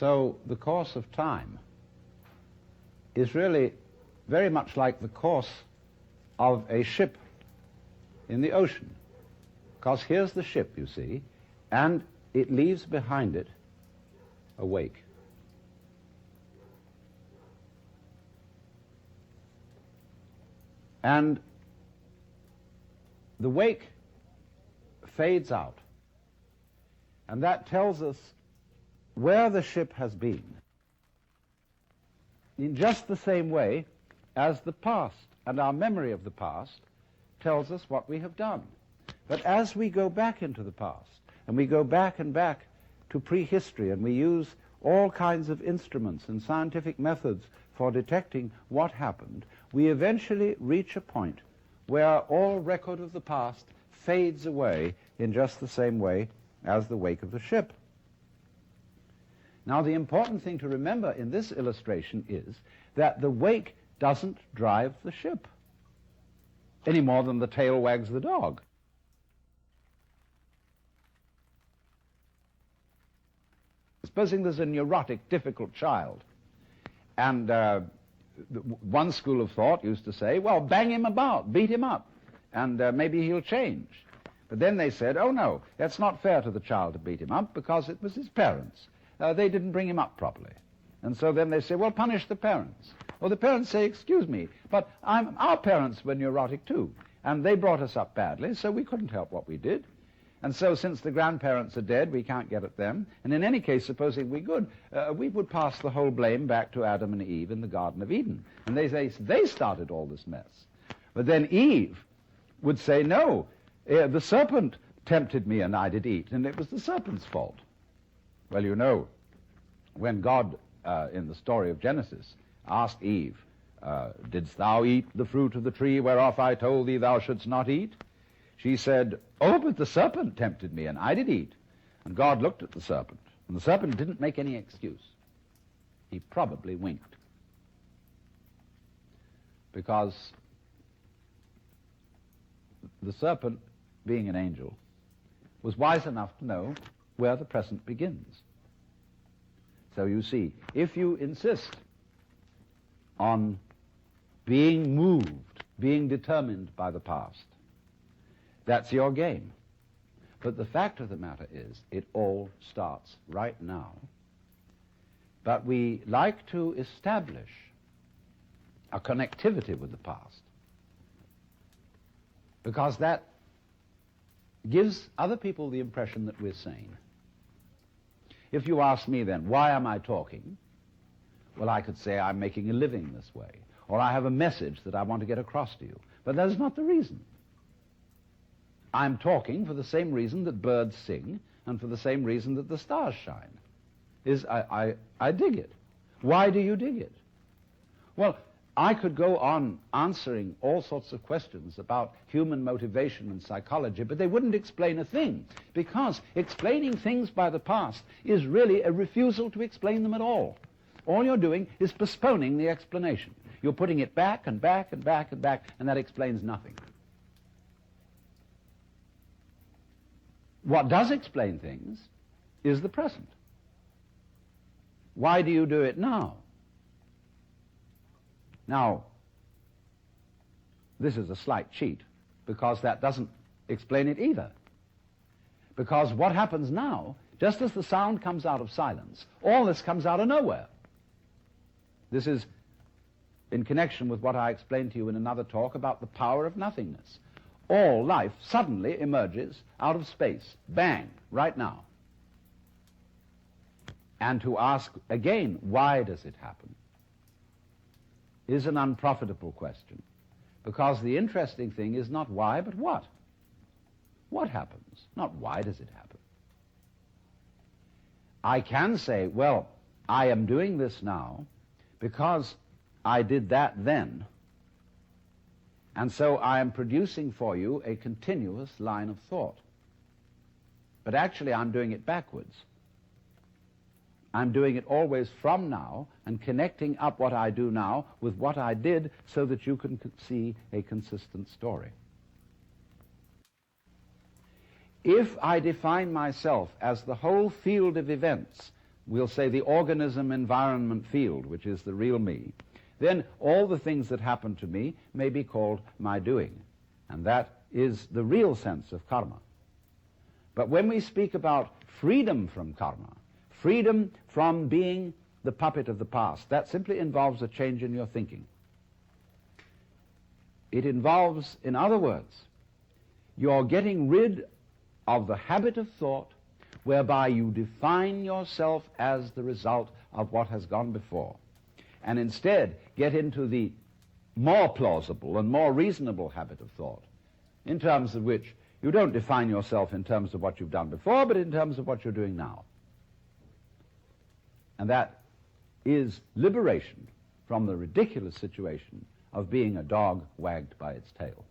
So the course of time is really very much like the course of a ship in the ocean. Because here's the ship, you see, and it leaves behind it a wake. And the wake fades out, and that tells us where the ship has been, in just the same way as the past and our memory of the past tells us what we have done. But as we go back into the past, and we go back and back to prehistory, and we use all kinds of instruments and scientific methods for detecting what happened, we eventually reach a point where all record of the past fades away in just the same way as the wake of the ship. Now, the important thing to remember in this illustration is that the wake doesn't drive the ship any more than the tail wags the dog. Supposing there's a neurotic, difficult child, and one school of thought used to say, well, bang him about, beat him up, and maybe he'll change. But then they said, oh no, that's not fair to the child to beat him up because it was his parents. They didn't bring him up properly. And so then they say, well, punish the parents. Well, the parents say, excuse me, but our parents were neurotic too, and they brought us up badly, so we couldn't help what we did. And so since the grandparents are dead, we can't get at them. And in any case, supposing we could, we would pass the whole blame back to Adam and Eve in the Garden of Eden. And they say they started all this mess. But then Eve would say, no, the serpent tempted me and I did eat, and it was the serpent's fault. Well, you know, when God, in the story of Genesis, asked Eve, didst thou eat the fruit of the tree whereof I told thee thou shouldst not eat? She said, oh, but the serpent tempted me, and I did eat. And God looked at the serpent, and the serpent didn't make any excuse. He probably winked. Because the serpent, being an angel, was wise enough to know where the present begins. So you see, if you insist on being moved, being determined by the past, that's your game. But the fact of the matter is, it all starts right now. But we like to establish a connectivity with the past, because that gives other people the impression that we're sane. If you ask me then, why am I talking? Well, I could say I'm making a living this way, or I have a message that I want to get across to you. But that is not the reason. I'm talking for the same reason that birds sing, and for the same reason that the stars shine. I dig it. Why do you dig it? Well, I could go on answering all sorts of questions about human motivation and psychology, but they wouldn't explain a thing, because explaining things by the past is really a refusal to explain them at all. All you're doing is postponing the explanation. You're putting it back and back and back and back, and that explains nothing. What does explain things is the present. Why do you do it now? Now, this is a slight cheat, because that doesn't explain it either. Because what happens now, just as the sound comes out of silence, all this comes out of nowhere. This is in connection with what I explained to you in another talk about the power of nothingness. All life suddenly emerges out of space, bang, right now. And to ask again, why does it happen, is an unprofitable question, because the interesting thing is not why, but what. What happens? Not why does it happen. I can say, well, I am doing this now because I did that then, and so I am producing for you a continuous line of thought. But actually I'm doing it backwards. I'm doing it always from now and connecting up what I do now with what I did so that you can see a consistent story. If I define myself as the whole field of events we'll say the organism-environment field, which is the real me, then all the things that happen to me may be called my doing. And that is the real sense of karma. But when we speak about freedom from karma, freedom from being the puppet of the past, that simply involves a change in your thinking. It involves, in other words, you're getting rid of the habit of thought whereby you define yourself as the result of what has gone before, and instead get into the more plausible and more reasonable habit of thought, in terms of which you don't define yourself in terms of what you've done before, but in terms of what you're doing now. And that is liberation from the ridiculous situation of being a dog wagged by its tail.